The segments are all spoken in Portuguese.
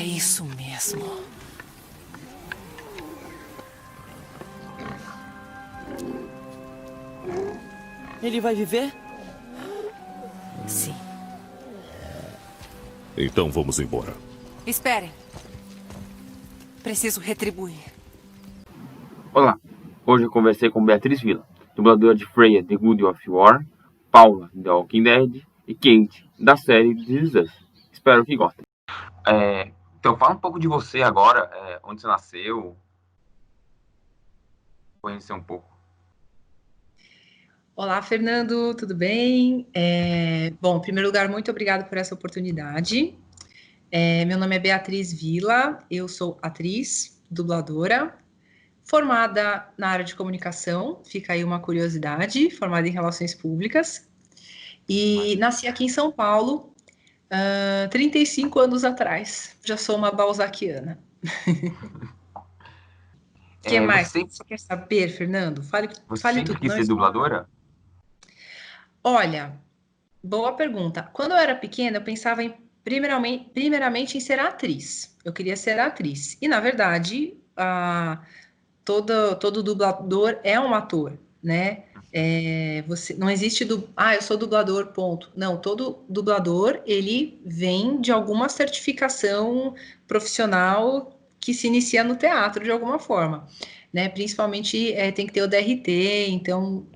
isso mesmo. Ele vai viver? Sim. Então vamos embora. Esperem. Preciso retribuir. Olá, hoje eu conversei com Beatriz Villa, dubladora de Freya, The Good of War, Paula, The Walking Dead e Kate, da série This Is Us. Espero que gostem. Então, fala um pouco de você agora, onde você nasceu, conhecer um pouco. Olá, Fernando, tudo bem? Bom, em primeiro lugar, muito obrigada por essa oportunidade. Meu nome é Beatriz Villa, eu sou atriz, dubladora, formada na área de comunicação, fica aí uma curiosidade, formada em relações públicas, e nasci aqui em São Paulo, 35 anos atrás. Já sou uma balzaquiana. O que mais você quer saber, Fernando? Fale sempre tudo. quis ser dubladora? Olha, boa pergunta. Quando eu era pequena, eu pensava primeiramente em ser atriz. Eu queria ser atriz. E, na verdade, todo dublador é um ator, né? Não existe eu sou dublador, ponto. Não, todo dublador, ele vem de alguma certificação profissional que se inicia no teatro de alguma forma, né? Principalmente tem que ter o DRT, então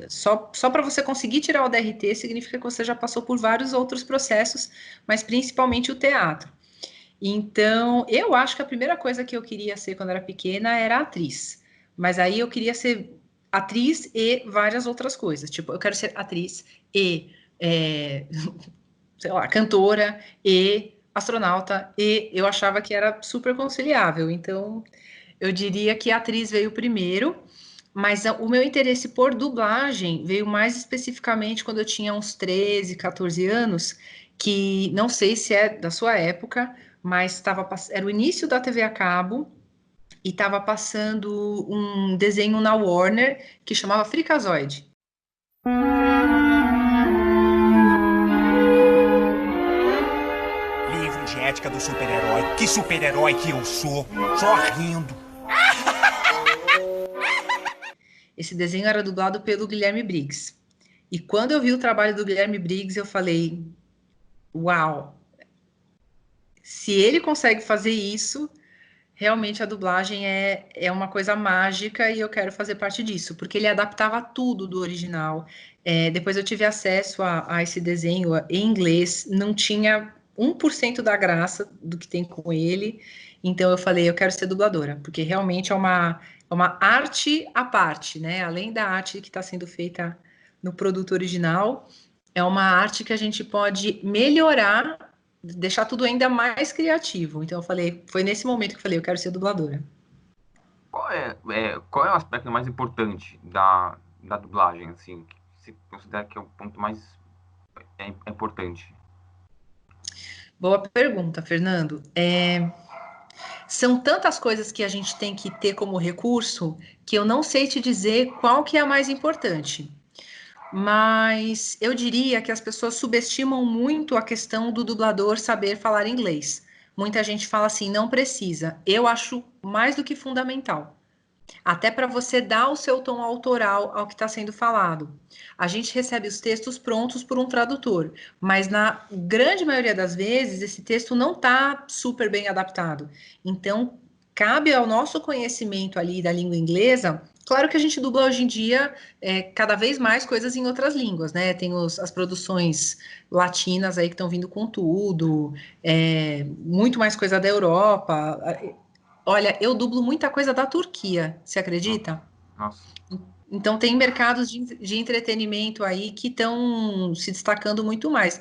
só para você conseguir tirar o DRT significa que você já passou por vários outros processos, mas principalmente o teatro. Então, eu acho que a primeira coisa que eu queria ser quando era pequena era atriz. Mas aí eu queria ser atriz e várias outras coisas. Tipo, eu quero ser atriz e, sei lá, cantora e astronauta. E eu achava que era super conciliável. Então, eu diria que a atriz veio primeiro. Mas o meu interesse por dublagem veio mais especificamente quando eu tinha uns 13, 14 anos, que não sei se é da sua época, mas era o início da TV a cabo e estava passando um desenho na Warner que chamava Freakazoid. Livro de ética do super-herói. Que super-herói que eu sou. Só rindo. Esse desenho era dublado pelo Guilherme Briggs. E quando eu vi o trabalho do Guilherme Briggs, eu falei, uau, se ele consegue fazer isso, realmente a dublagem é uma coisa mágica e eu quero fazer parte disso, porque ele adaptava tudo do original. Depois eu tive acesso a esse desenho em inglês, não tinha 1% da graça do que tem com ele, então eu falei, eu quero ser dubladora, porque realmente é uma arte à parte, né? Além da arte que está sendo feita no produto original, é uma arte que a gente pode melhorar, deixar tudo ainda mais criativo. Então eu falei, foi nesse momento que eu falei, eu quero ser dubladora. Qual é o aspecto mais importante da dublagem, assim, que você considera que é o ponto mais importante? Boa pergunta, Fernando. São tantas coisas que a gente tem que ter como recurso que eu não sei te dizer qual que é a mais importante. Mas eu diria que as pessoas subestimam muito a questão do dublador saber falar inglês. Muita gente fala assim, não precisa. Eu acho mais do que fundamental. Até para você dar o seu tom autoral ao que está sendo falado. A gente recebe os textos prontos por um tradutor, mas na grande maioria das vezes esse texto não está super bem adaptado. Então, cabe ao nosso conhecimento ali da língua inglesa. Claro que a gente dubla hoje em dia cada vez mais coisas em outras línguas, né? Tem as produções latinas aí que estão vindo com tudo, muito mais coisa da Europa. Olha, eu dublo muita coisa da Turquia, você acredita? Nossa. Então, tem mercados de entretenimento aí que estão se destacando muito mais.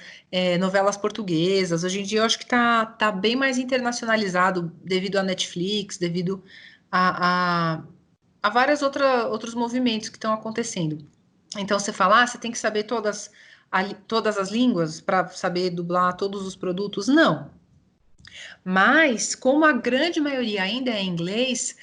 Novelas portuguesas, hoje em dia eu acho que tá bem mais internacionalizado devido à Netflix, devido a vários outros movimentos que estão acontecendo. Então, você fala, você tem que saber todas as línguas para saber dublar todos os produtos? Não. Mas, como a grande maioria ainda é inglês,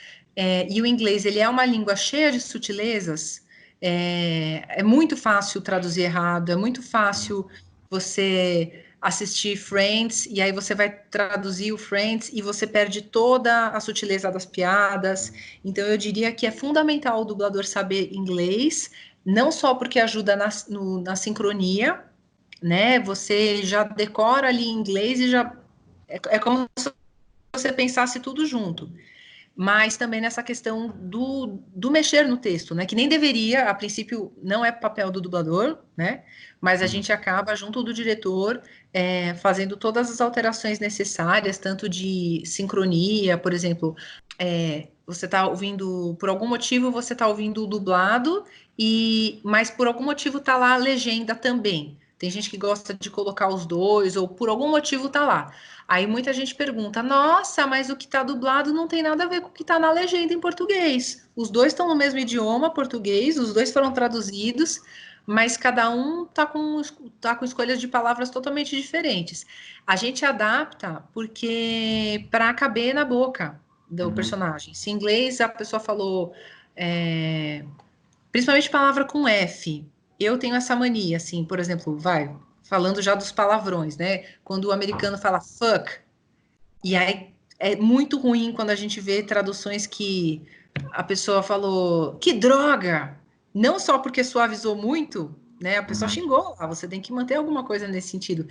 e o inglês ele é uma língua cheia de sutilezas, é muito fácil traduzir errado, é muito fácil você assistir Friends e aí você vai traduzir o Friends e você perde toda a sutileza das piadas. Então eu diria que é fundamental o dublador saber inglês, não só porque ajuda na sincronia, né? Você já decora ali em inglês e já é como se você pensasse tudo junto. Mas também nessa questão do mexer no texto, né? Que nem deveria, a princípio, não é papel do dublador, né? Mas a gente acaba, junto do diretor, fazendo todas as alterações necessárias, tanto de sincronia, por exemplo, você está ouvindo, por algum motivo, você está ouvindo o dublado, mas por algum motivo está lá a legenda também. Tem gente que gosta de colocar os dois, ou por algum motivo está lá. Aí muita gente pergunta, nossa, mas o que está dublado não tem nada a ver com o que está na legenda em português. Os dois estão no mesmo idioma, português, os dois foram traduzidos, mas cada um está com escolhas de palavras totalmente diferentes. A gente adapta porque para caber na boca do personagem. Se em inglês a pessoa falou, principalmente palavra com F, eu tenho essa mania, assim, por exemplo, falando já dos palavrões, né? Quando o americano fala fuck, e aí é muito ruim quando a gente vê traduções que a pessoa falou, que droga! Não só porque suavizou muito, né? A pessoa xingou, você tem que manter alguma coisa nesse sentido,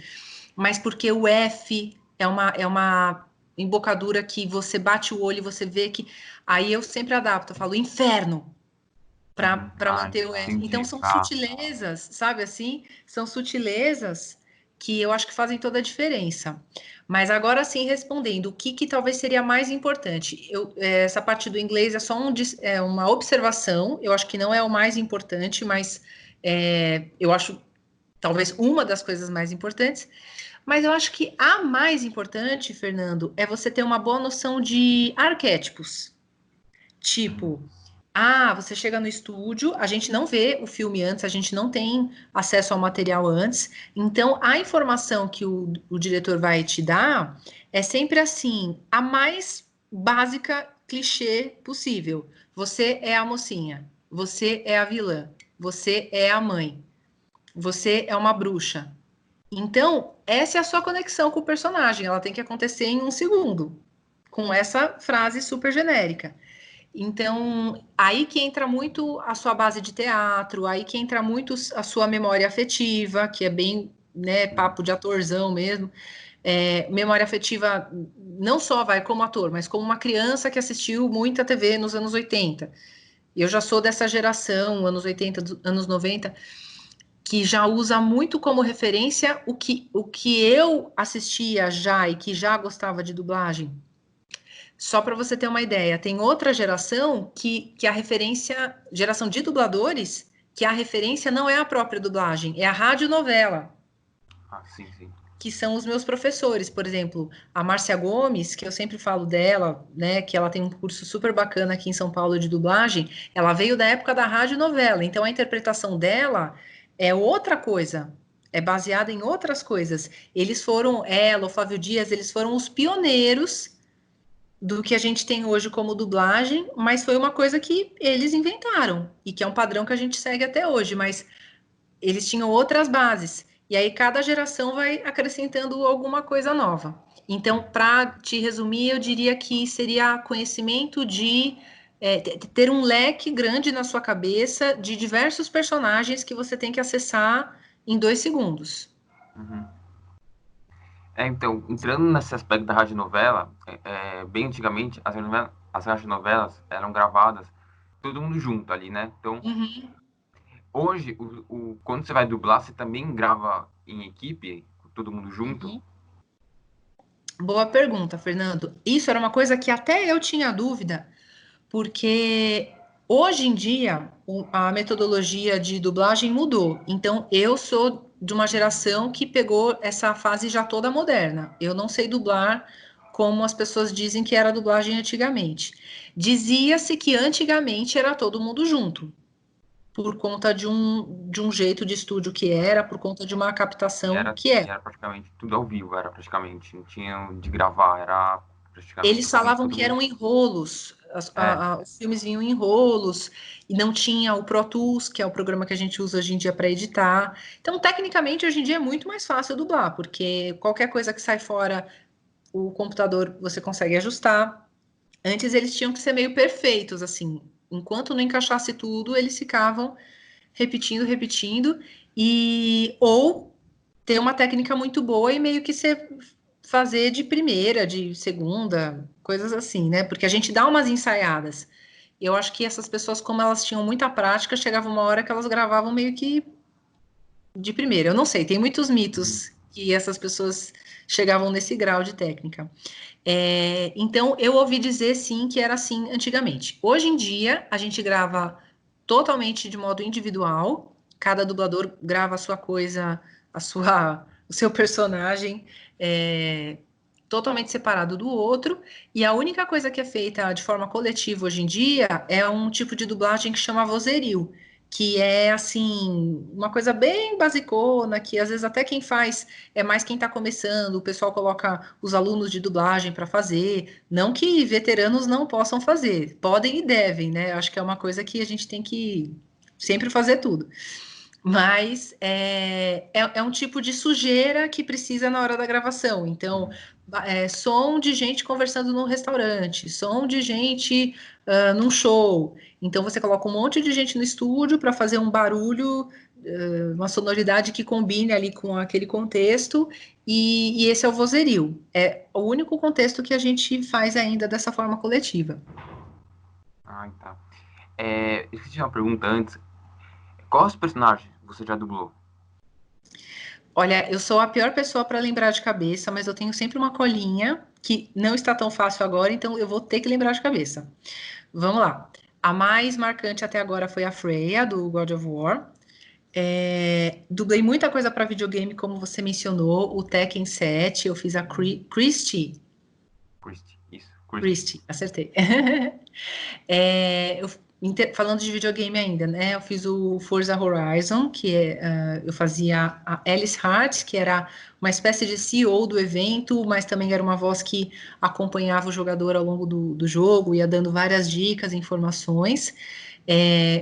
mas porque o F é uma embocadura que você bate o olho e você vê que. Aí eu sempre adapto, eu falo inferno para manter o F. Então são sutilezas, sabe assim? São sutilezas que eu acho que fazem toda a diferença. Mas agora sim, respondendo, o que talvez seria mais importante? Essa parte do inglês é só uma observação, eu acho que não é o mais importante, mas eu acho talvez uma das coisas mais importantes. Mas eu acho que a mais importante, Fernando, é você ter uma boa noção de arquétipos. Tipo, você chega no estúdio, a gente não vê o filme antes, a gente não tem acesso ao material antes, então a informação que o diretor vai te dar é sempre assim, a mais básica, clichê possível. Você é a mocinha, você é a vilã, você é a mãe, você é uma bruxa. Então, essa é a sua conexão com o personagem, ela tem que acontecer em um segundo, com essa frase super genérica. Então, aí que entra muito a sua base de teatro, aí que entra muito a sua memória afetiva, que é bem, né, papo de atorzão mesmo. Memória afetiva não só vai como ator, mas como uma criança que assistiu muita TV nos anos 80. Eu já sou dessa geração, anos 80, anos 90, que já usa muito como referência o que eu assistia já e que já gostava de dublagem. Só para você ter uma ideia, tem outra geração que a referência, geração de dubladores, que a referência não é a própria dublagem, é a radionovela. Sim, sim. Que são os meus professores, por exemplo, a Márcia Gomes, que eu sempre falo dela, né, que ela tem um curso super bacana aqui em São Paulo de dublagem, ela veio da época da radionovela, então a interpretação dela é outra coisa, é baseada em outras coisas. Eles foram, ela, o Flávio Dias, eles foram os pioneiros do que a gente tem hoje como dublagem, mas foi uma coisa que eles inventaram e que é um padrão que a gente segue até hoje, mas eles tinham outras bases. E aí cada geração vai acrescentando alguma coisa nova. Então, para te resumir, eu diria que seria conhecimento de ter um leque grande na sua cabeça de diversos personagens que você tem que acessar em 2 segundos. Então, entrando nesse aspecto da radionovela, bem antigamente as radionovelas eram gravadas todo mundo junto ali, né? Então, hoje, quando você vai dublar, você também grava em equipe, todo mundo junto? Boa pergunta, Fernando. Isso era uma coisa que até eu tinha dúvida, porque hoje em dia a metodologia de dublagem mudou. Então, eu sou de uma geração que pegou essa fase já toda moderna. Eu não sei dublar como as pessoas dizem que era a dublagem antigamente. Dizia-se que antigamente era todo mundo junto, por conta de um jeito de estúdio que era, por conta de uma captação que era. Era praticamente tudo ao vivo, era praticamente, não tinha de gravar, era praticamente... Eles falavam que eram enrolos, Os filmes vinham em rolos e não tinha o Pro Tools, que é o programa que a gente usa hoje em dia para editar. Então, tecnicamente, hoje em dia é muito mais fácil dublar, porque qualquer coisa que sai fora, o computador você consegue ajustar. Antes eles tinham que ser meio perfeitos, assim. Enquanto não encaixasse tudo, eles ficavam repetindo, ou ter uma técnica muito boa e meio que fazer de primeira, de segunda, coisas assim, né? Porque a gente dá umas ensaiadas. Eu acho que essas pessoas, como elas tinham muita prática, chegava uma hora que elas gravavam meio que de primeira. Eu não sei, tem muitos mitos que essas pessoas chegavam nesse grau de técnica. Então, eu ouvi dizer, sim, que era assim antigamente. Hoje em dia, a gente grava totalmente de modo individual, cada dublador grava a sua coisa, o seu personagem totalmente separado do outro, e a única coisa que é feita de forma coletiva hoje em dia é um tipo de dublagem que chama vozerio, que é assim, uma coisa bem basicona, que às vezes até quem faz é mais quem está começando, o pessoal coloca os alunos de dublagem para fazer, não que veteranos não possam fazer, podem e devem, né? Acho que é uma coisa que a gente tem que sempre fazer tudo. Mas é um tipo de sujeira que precisa na hora da gravação. Então, som de gente conversando num restaurante, som de gente num show. Então, você coloca um monte de gente no estúdio para fazer um barulho, uma sonoridade que combine ali com aquele contexto, e esse é o vozerio. É o único contexto que a gente faz ainda dessa forma coletiva. Ah, tá. Eu fiz uma pergunta antes. Quais personagens você já dublou? Olha, eu sou a pior pessoa para lembrar de cabeça, mas eu tenho sempre uma colinha que não está tão fácil agora, então eu vou ter que lembrar de cabeça. Vamos lá. A mais marcante até agora foi a Freya, do God of War. Dublei muita coisa para videogame, como você mencionou, o Tekken 7, eu fiz a Christie. Christy, isso. Christie, acertei. Falando de videogame ainda, né? Eu fiz o Forza Horizon, eu fazia a Alice Hart, que era uma espécie de CEO do evento, mas também era uma voz que acompanhava o jogador ao longo do jogo, ia dando várias dicas, informações.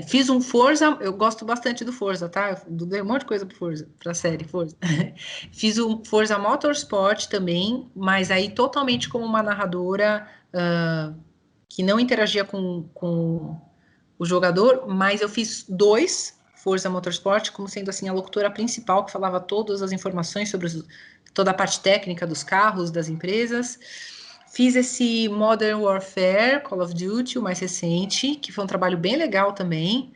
Fiz um Forza, eu gosto bastante do Forza, tá? Eu dublei um monte de coisa para a série Forza. Fiz um Forza Motorsport também, mas aí totalmente como uma narradora que não interagia com o jogador, mas eu fiz 2 Forza Motorsport, como sendo assim a locutora principal, que falava todas as informações sobre toda a parte técnica dos carros, das empresas. Fiz esse Modern Warfare, Call of Duty, o mais recente, que foi um trabalho bem legal também.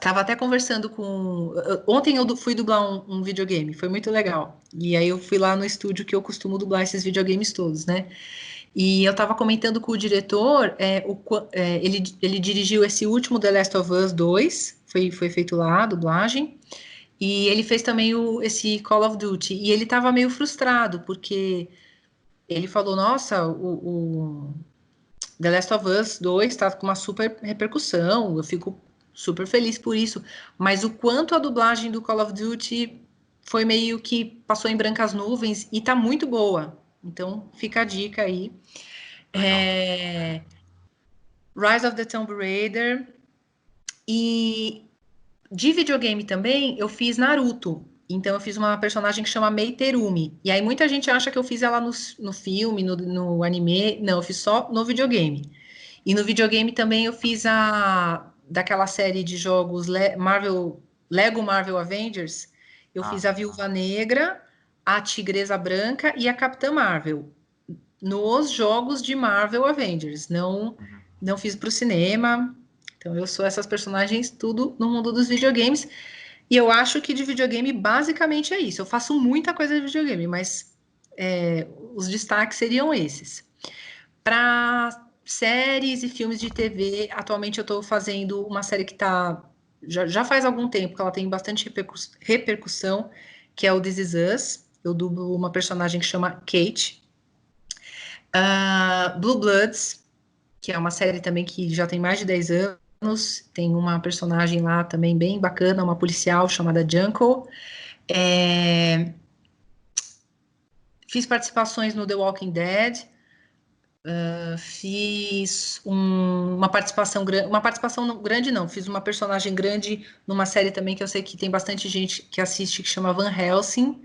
Tava até conversando com... Ontem eu fui dublar um videogame, foi muito legal. E aí eu fui lá no estúdio que eu costumo dublar esses videogames todos, né? E eu estava comentando com o diretor, ele dirigiu esse último The Last of Us 2, foi feito lá, a dublagem, e ele fez também esse Call of Duty, e ele estava meio frustrado, porque ele falou, nossa, o The Last of Us 2 está com uma super repercussão, eu fico super feliz por isso, mas o quanto a dublagem do Call of Duty foi meio que passou em brancas nuvens, e tá muito boa, então fica a dica aí. Rise of the Tomb Raider. E de videogame também, eu fiz Naruto. Então, eu fiz uma personagem que chama Mei Terumi. E aí, muita gente acha que eu fiz ela no filme, no anime. Não, eu fiz só no videogame. E no videogame também eu fiz daquela série de jogos Lego Marvel Avengers. Eu fiz a Viúva Negra, a Tigresa Branca e a Capitã Marvel nos jogos de Marvel Avengers, não fiz para o cinema. Então eu sou essas personagens tudo no mundo dos videogames. E eu acho que de videogame basicamente é isso. Eu faço muita coisa de videogame, mas os destaques seriam esses. Para séries e filmes de TV, atualmente eu estou fazendo uma série que já faz algum tempo que ela tem bastante repercussão, que é o This Is Us. Eu dublo uma personagem que chama Kate. Blue Bloods, que é uma série também que já tem mais de 10 anos, tem uma personagem lá também bem bacana, uma policial chamada Junko. Fiz participações no The Walking Dead, Fiz uma participação grande não, fiz uma personagem grande numa série também que eu sei que tem bastante gente que assiste, que chama Van Helsing.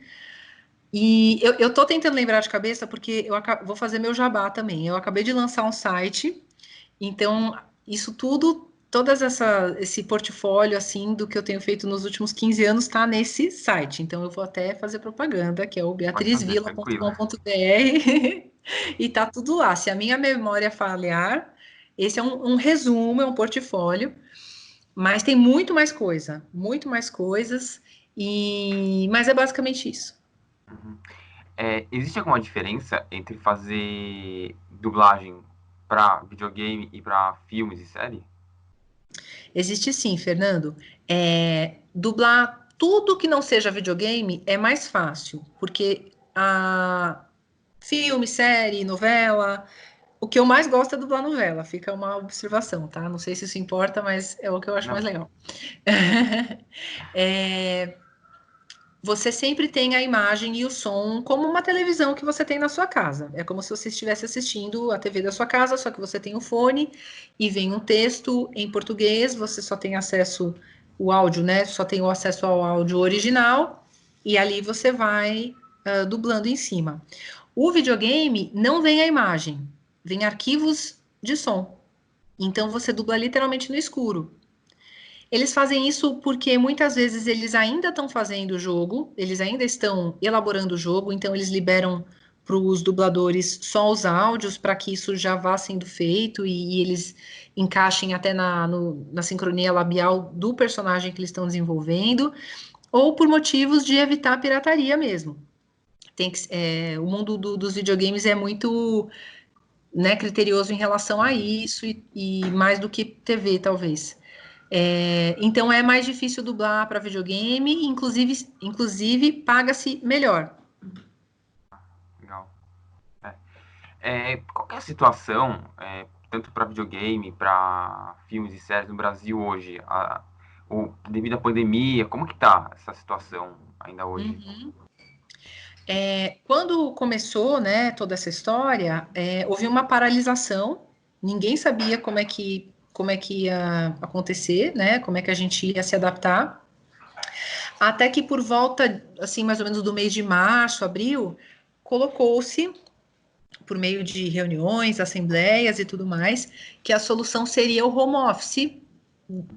E eu tô tentando lembrar de cabeça porque vou fazer meu jabá também. Eu acabei de lançar um site, então isso tudo, esse portfólio assim do que eu tenho feito nos últimos 15 anos está nesse site. Então eu vou até fazer propaganda, que é o Pode fazer, tranquilo. beatrizvila.com.br e tá tudo lá. Se a minha memória falhar, esse é um resumo, é um portfólio, mas tem muito mais coisas, mas é basicamente isso. Existe alguma diferença entre fazer dublagem para videogame e para filmes e série? Existe sim, Fernando. Dublar tudo que não seja videogame é mais fácil, porque filme, série, novela, o que eu mais gosto é dublar novela, fica uma observação, tá? Não sei se isso importa, mas é o que eu acho mais Não. legal. Você sempre tem a imagem e o som como uma televisão que você tem na sua casa. É como se você estivesse assistindo a TV da sua casa, só que você tem o fone e vem um texto em português, você só tem acesso o áudio, né? Só tem o acesso ao áudio original e ali você vai dublando em cima. O videogame não vem a imagem, vem arquivos de som. Então você dubla literalmente no escuro. Eles fazem isso porque muitas vezes eles ainda estão fazendo o jogo, eles ainda estão elaborando o jogo, então eles liberam para os dubladores só os áudios para que isso já vá sendo feito e eles encaixem até na sincronia labial do personagem que eles estão desenvolvendo, ou por motivos de evitar a pirataria mesmo. O mundo dos videogames é muito, né, criterioso em relação a isso e mais do que TV, talvez. Então é mais difícil dublar para videogame, inclusive paga-se melhor. Legal. Qual que é a situação, tanto para videogame, para filmes e séries no Brasil hoje? Devido à pandemia, como que tá essa situação ainda hoje? Quando começou, né, toda essa história, houve uma paralisação, ninguém sabia como é que ia acontecer, né, como é que a gente ia se adaptar, até que por volta, assim, mais ou menos do mês de março, abril, colocou-se, por meio de reuniões, assembleias e tudo mais, que a solução seria o home office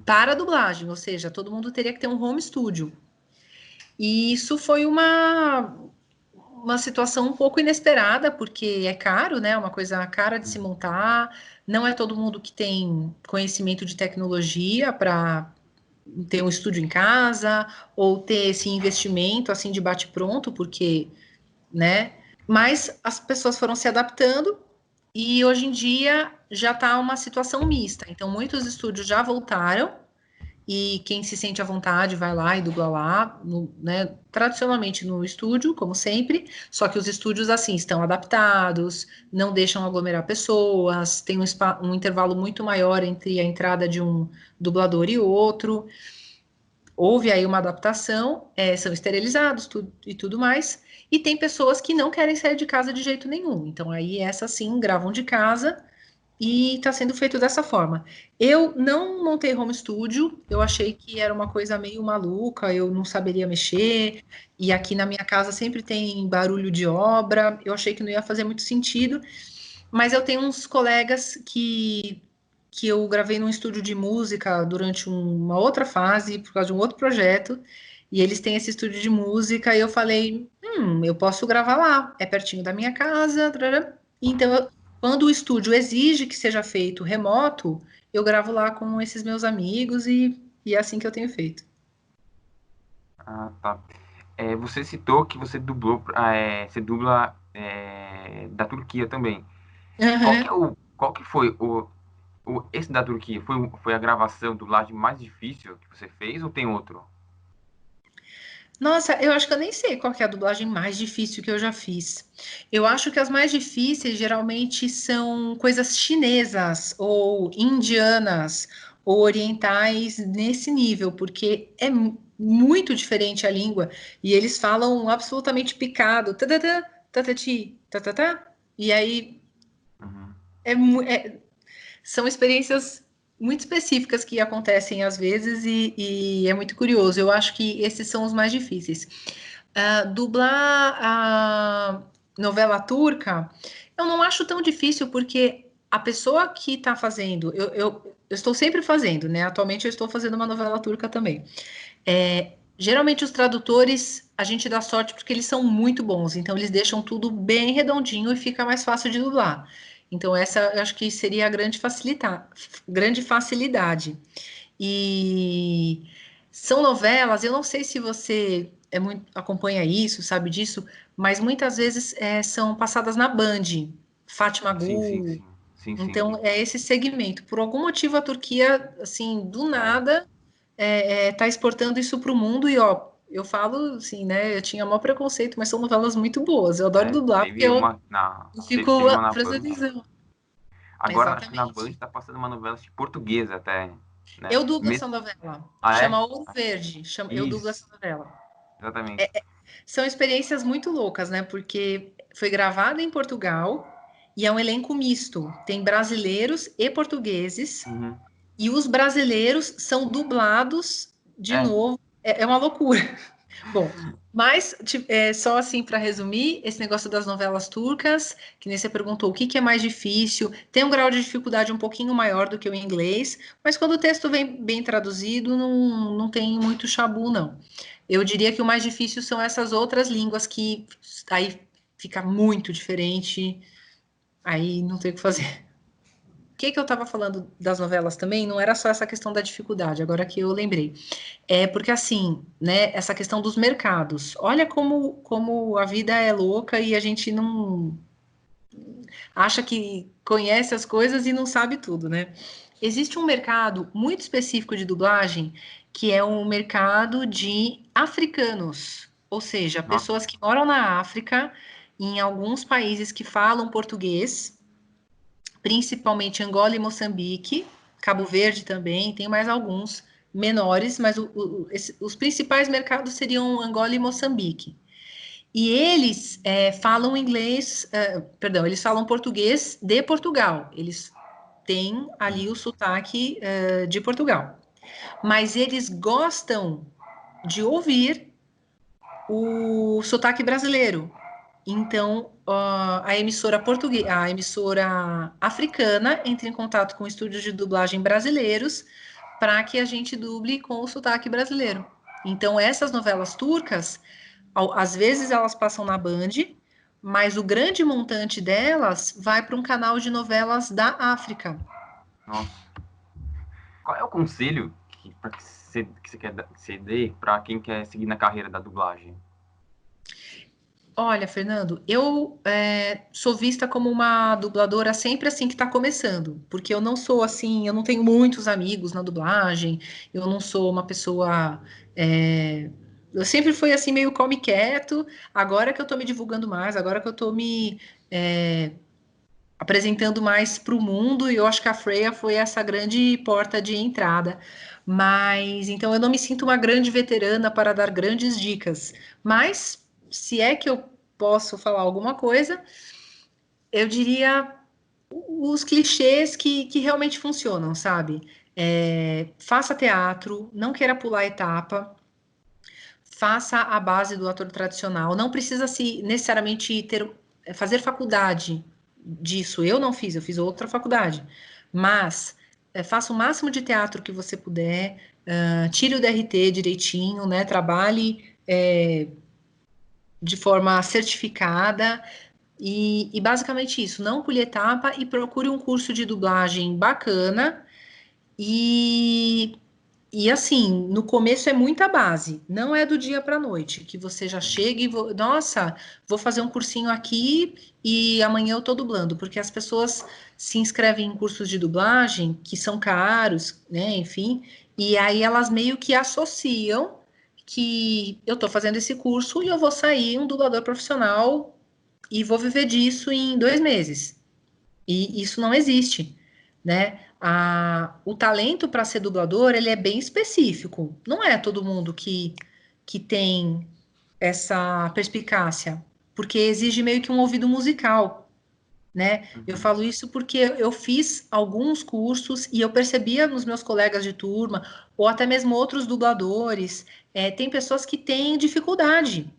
para a dublagem, ou seja, todo mundo teria que ter um home studio. E isso foi uma situação um pouco inesperada, porque é caro, né? Uma coisa cara de se montar, não é todo mundo que tem conhecimento de tecnologia para ter um estúdio em casa, ou ter esse investimento assim de bate-pronto, porque, né? Mas as pessoas foram se adaptando e hoje em dia já está uma situação mista. Então, muitos estúdios já voltaram e quem se sente à vontade vai lá e dubla lá, né, tradicionalmente no estúdio, como sempre, só que os estúdios, assim, estão adaptados, não deixam aglomerar pessoas, tem um intervalo muito maior entre a entrada de um dublador e outro. Houve aí uma adaptação, são esterilizados e tudo mais, e tem pessoas que não querem sair de casa de jeito nenhum. Então, aí, essas sim, gravam de casa e está sendo feito dessa forma. Eu não montei home studio, eu achei que era uma coisa meio maluca, eu não saberia mexer, e aqui na minha casa sempre tem barulho de obra, eu achei que não ia fazer muito sentido, mas eu tenho uns colegas que eu gravei num estúdio de música durante uma outra fase, por causa de um outro projeto, e eles têm esse estúdio de música, e eu falei, eu posso gravar lá, é pertinho da minha casa, então quando o estúdio exige que seja feito remoto, eu gravo lá com esses meus amigos e é assim que eu tenho feito. Ah, tá. Você citou que você você dubla da Turquia também. Qual que foi esse da Turquia? Foi a gravação, dublagem mais difícil que você fez ou tem outro? Nossa, eu acho que eu nem sei qual que é a dublagem mais difícil que eu já fiz. Eu acho que as mais difíceis geralmente são coisas chinesas ou indianas ou orientais nesse nível, porque é muito diferente a língua e eles falam absolutamente picado, tatatá, tatati, tatatá, e aí São experiências muito específicas que acontecem às vezes e é muito curioso. Eu acho que esses são os mais difíceis. Dublar a novela turca, eu não acho tão difícil, porque a pessoa que está fazendo, eu estou sempre fazendo, né? Atualmente eu estou fazendo uma novela turca também. Geralmente os tradutores, a gente dá sorte porque eles são muito bons, então eles deixam tudo bem redondinho e fica mais fácil de dublar. Então essa eu acho que seria a grande facilidade. E são novelas, eu não sei se você acompanha isso, sabe disso, mas muitas vezes são passadas na Band, Fátima Sim, sim, Gu. sim. Sim, sim. Então é esse segmento. Por algum motivo a Turquia, assim, do É. nada, tá exportando isso para o mundo e ó, eu falo assim, né? Eu tinha maior preconceito, mas são novelas muito boas. Eu adoro dublar porque Teve uma na. eu Teve, fico teve uma na prestando Band. atenção. Agora acho que na Band Exatamente. tá passando uma novela de portuguesa até, né? Eu dublo essa novela. Ah, é? Chama Ouro Verde. Eu dublo essa Isso, novela. exatamente. São experiências muito loucas, né? Porque foi gravada em Portugal e é um elenco misto. Tem brasileiros e portugueses, Uhum. e os brasileiros são dublados de É, novo. É uma loucura. Bom, mas só assim para resumir, esse negócio das novelas turcas, que nem você perguntou, o que que é mais difícil? Tem um grau de dificuldade um pouquinho maior do que o inglês, mas quando o texto vem bem traduzido, não tem muito chabu, não. Eu diria que o mais difícil são essas outras línguas que aí fica muito diferente, aí não tem o que fazer. O que que eu estava falando das novelas também? Não era só essa questão da dificuldade, agora que eu lembrei. É porque assim, né, essa questão dos mercados. Olha como a vida é louca e a gente não acha que conhece as coisas e não sabe tudo, né? Existe um mercado muito específico de dublagem que é um mercado de africanos, ou seja, nossa, pessoas que moram na África, em alguns países que falam português, principalmente Angola e Moçambique, Cabo Verde também, tem mais alguns menores, mas os principais mercados seriam Angola e Moçambique. E eles falam inglês, perdão, eles falam português de Portugal. Eles têm ali o sotaque de Portugal. Mas eles gostam de ouvir o sotaque brasileiro. Então, a emissora africana entra em contato com estúdios de dublagem brasileiros para que a gente duble com o sotaque brasileiro. Então, essas novelas turcas, às vezes elas passam na Band, mas o grande montante delas vai para um canal de novelas da África. nossa. Qual é o conselho que você quer que você dê para quem quer seguir na carreira da dublagem? Olha, Fernando, eu sou vista como uma dubladora sempre assim que está começando, porque eu não sou assim, eu não tenho muitos amigos na dublagem, eu não sou uma pessoa. Eu sempre fui assim, meio come quieto, agora que eu estou me divulgando mais, agora que eu estou me apresentando mais para o mundo, e eu acho que a Freya foi essa grande porta de entrada. Mas então eu não me sinto uma grande veterana para dar grandes dicas. Mas se é que eu posso falar alguma coisa, eu diria os clichês que realmente funcionam, sabe? Faça teatro, não queira pular etapa, faça a base do ator tradicional. Não precisa se necessariamente fazer faculdade disso. Eu não fiz, eu fiz outra faculdade. Mas faça o máximo de teatro que você puder, tire o DRT direitinho, né? Trabalhe de forma certificada e basicamente isso. Não pule etapa e procure um curso de dublagem bacana e e assim, no começo é muita base, não é do dia para a noite, que você já chega e nossa, vou fazer um cursinho aqui e amanhã eu tô dublando, porque as pessoas se inscrevem em cursos de dublagem que são caros, né, enfim, e aí elas meio que associam que eu tô fazendo esse curso e eu vou sair um dublador profissional e vou viver disso em 2 meses. E isso não existe, né? O talento para ser dublador, ele é bem específico. Não é todo mundo que tem essa perspicácia, porque exige meio que um ouvido musical, né? Eu falo isso porque eu fiz alguns cursos e eu percebia nos meus colegas de turma, ou até mesmo outros dubladores, tem pessoas que têm dificuldade.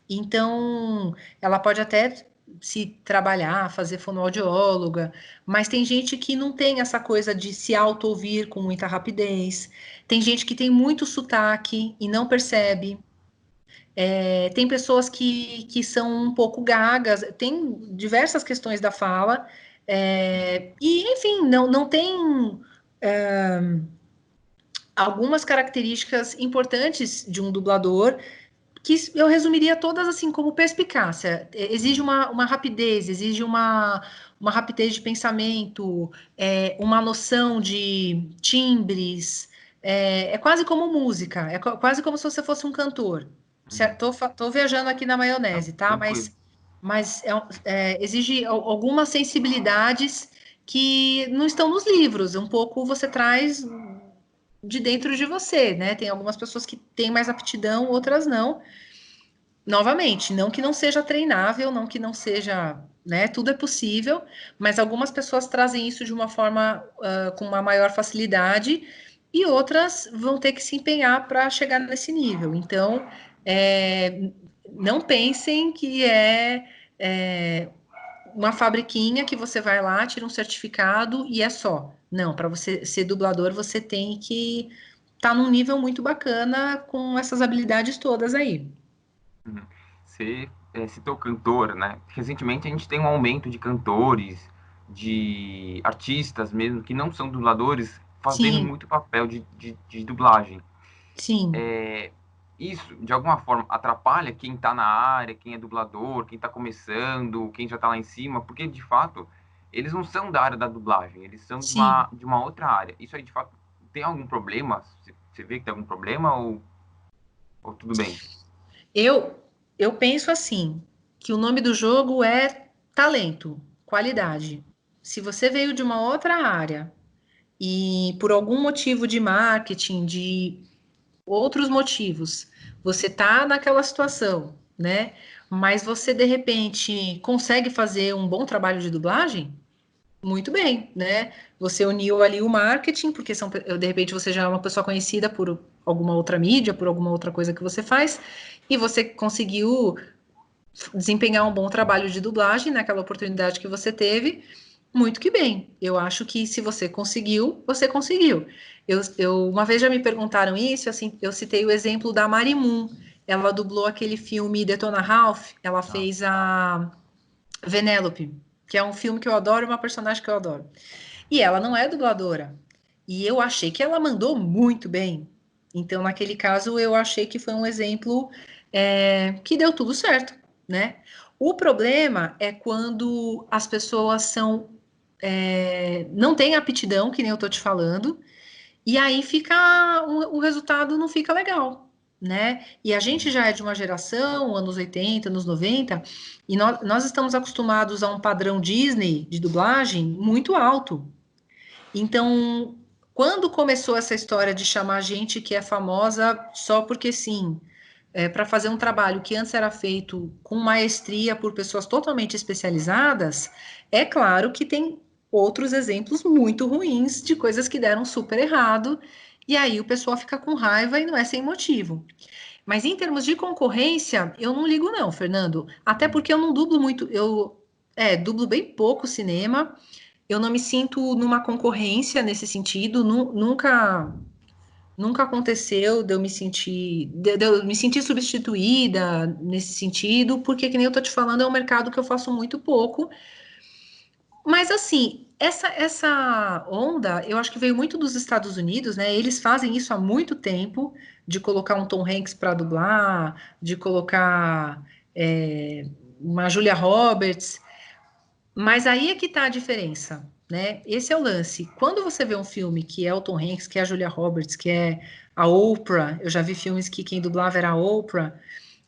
Então, ela pode até se trabalhar, fazer fonoaudióloga, mas tem gente que não tem essa coisa de se auto-ouvir com muita rapidez. Tem gente que tem muito sotaque e não percebe. Tem pessoas que são um pouco gagas, tem diversas questões da fala, e, enfim, não tem algumas características importantes de um dublador que eu resumiria todas assim como perspicácia. Exige uma rapidez, exige uma rapidez de pensamento, uma noção de timbres, quase como música, quase como se você fosse um cantor. Tô viajando aqui na Não, maionese, tá? tranquilo. Mas exige algumas sensibilidades que não estão nos livros. Um pouco você traz de dentro de você, né? Tem algumas pessoas que têm mais aptidão, outras não. Novamente, não que não seja treinável, não que não seja, né? Tudo é possível, mas algumas pessoas trazem isso de uma forma com uma maior facilidade e outras vão ter que se empenhar para chegar nesse nível. Então, não pensem que é uma fabriquinha que você vai lá, tira um certificado e é só. Não, para você ser dublador, você tem que estar num nível muito bacana com essas habilidades todas aí. Uhum. Você citou cantor, né? Recentemente a gente tem um aumento de cantores, de artistas mesmo, que não são dubladores, fazendo Sim, muito papel de dublagem. sim, É, isso, de alguma forma, atrapalha quem está na área, quem é dublador, quem está começando, quem já está lá em cima, porque, de fato, eles não são da área da dublagem, eles são sim. de uma outra área. Isso aí, de fato, tem algum problema? Você vê que tem algum problema ou tudo bem? Eu, eu penso assim, que o nome do jogo é talento, qualidade. Se você veio de uma outra área e por algum motivo de marketing, de outros motivos, você tá naquela situação, né? Mas você de repente consegue fazer um bom trabalho de dublagem? Muito bem, né? Você uniu ali o marketing, porque de repente você já é uma pessoa conhecida por alguma outra mídia, por alguma outra coisa que você faz, e você conseguiu desempenhar um bom trabalho de dublagem naquela oportunidade que você teve. Muito que bem. Eu acho que se você conseguiu, você conseguiu. Uma vez já me perguntaram isso, assim, eu citei o exemplo da Marimun. Ela dublou aquele filme Detona Ralph, ela Ah, fez a Vanellope, que é um filme que eu adoro, uma personagem que eu adoro. E ela não é dubladora. E eu achei que ela mandou muito bem. Então, naquele caso, eu achei que foi um exemplo que deu tudo certo, né? O problema é quando as pessoas não têm aptidão, que nem eu tô te falando, e aí o resultado não fica legal, né? E a gente já é de uma geração, anos 80, anos 90, e nós estamos acostumados a um padrão Disney de dublagem muito alto. Então, quando começou essa história de chamar gente que é famosa só porque sim, para fazer um trabalho que antes era feito com maestria por pessoas totalmente especializadas, é claro que tem outros exemplos muito ruins de coisas que deram super errado, e aí o pessoal fica com raiva e não é sem motivo. Mas em termos de concorrência, eu não ligo não, Fernando. Até porque eu não dublo muito, dublo bem pouco cinema. Eu não me sinto numa concorrência nesse sentido, nunca aconteceu de eu me sentir substituída nesse sentido, porque, que nem eu tô te falando, é um mercado que eu faço muito pouco. Mas, assim, essa onda, eu acho que veio muito dos Estados Unidos, né? Eles fazem isso há muito tempo, de colocar um Tom Hanks para dublar, de colocar uma Julia Roberts. Mas aí é que tá a diferença, né? Esse é o lance. Quando você vê um filme que é o Tom Hanks, que é a Julia Roberts, que é a Oprah, eu já vi filmes que quem dublava era a Oprah.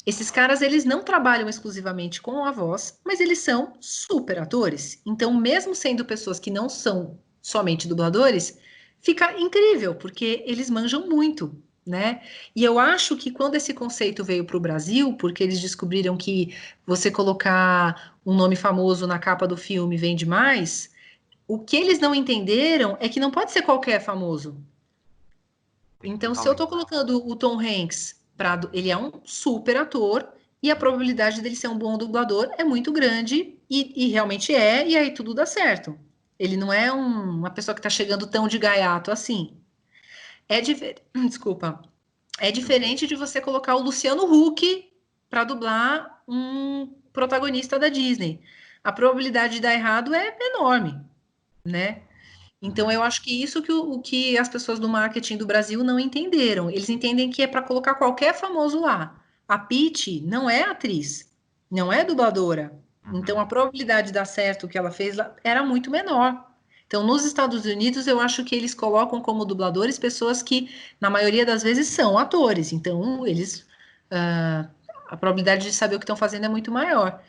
Esses caras, eles não trabalham exclusivamente com a voz, mas eles são super atores. Então, mesmo sendo pessoas que não são somente dubladores, fica incrível, porque eles manjam muito. né? E eu acho que quando esse conceito veio para o Brasil, porque eles descobriram que você colocar um nome famoso na capa do filme vende mais, o que eles não entenderam é que não pode ser qualquer famoso. Então, se eu estou colocando o Tom Hanks, ele é um super ator, e a probabilidade dele ser um bom dublador é muito grande, e realmente é, e aí tudo dá certo. Ele não é uma pessoa que está chegando tão de gaiato assim. Desculpa. É diferente de você colocar o Luciano Huck para dublar um protagonista da Disney. A probabilidade de dar errado é enorme, né? Então, eu acho que isso o que as pessoas do marketing do Brasil não entenderam. Eles entendem que é para colocar qualquer famoso lá. A Pitty não é atriz, não é dubladora. Então, a probabilidade de dar certo o que ela fez lá era muito menor. Então, nos Estados Unidos, eu acho que eles colocam como dubladores pessoas que, na maioria das vezes, são atores. Então, a probabilidade de saber o que estão fazendo é muito maior.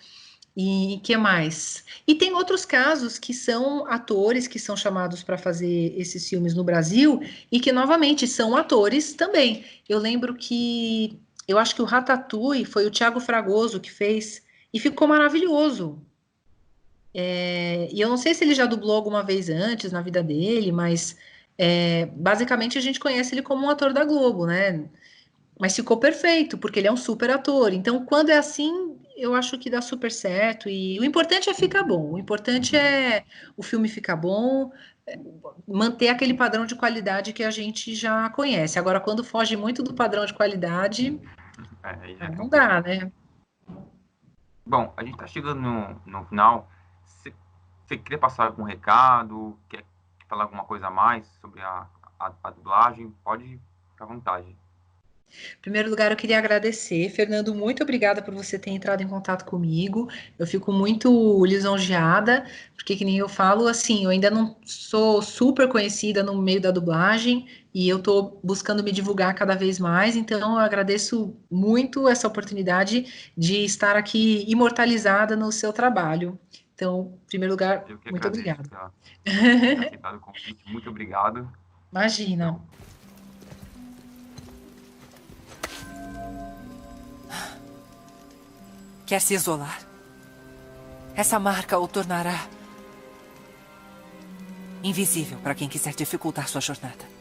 E que mais? E tem outros casos que são atores que são chamados para fazer esses filmes no Brasil e que, novamente, são atores também. Eu lembro que eu acho que o Ratatouille foi o Thiago Fragoso que fez e ficou maravilhoso. E eu não sei se ele já dublou alguma vez antes na vida dele, mas basicamente a gente conhece ele como um ator da Globo, né? Mas ficou perfeito, porque ele é um super ator. Então, quando é assim, eu acho que dá super certo. E o importante é ficar bom. O importante é o filme ficar bom, manter aquele padrão de qualidade que a gente já conhece. Agora, quando foge muito do padrão de qualidade, Aí já é não dá, complicado. né? Bom, a gente tá chegando no final. Você queria passar algum recado? Quer falar alguma coisa a mais sobre a dublagem? Pode ficar à vontade. Em primeiro lugar, eu queria agradecer. Fernando, muito obrigada por você ter entrado em contato comigo. Eu fico muito lisonjeada, porque, que nem eu falo, assim, eu ainda não sou super conhecida no meio da dublagem e eu estou buscando me divulgar cada vez mais. Então, eu agradeço muito essa oportunidade de estar aqui imortalizada no seu trabalho. Então, em primeiro lugar, Eu que muito agradeço obrigada. por ter aceitado o convite. Muito obrigado. Imagina. Então, Quer se isolar? Essa marca o tornará invisível para quem quiser dificultar sua jornada.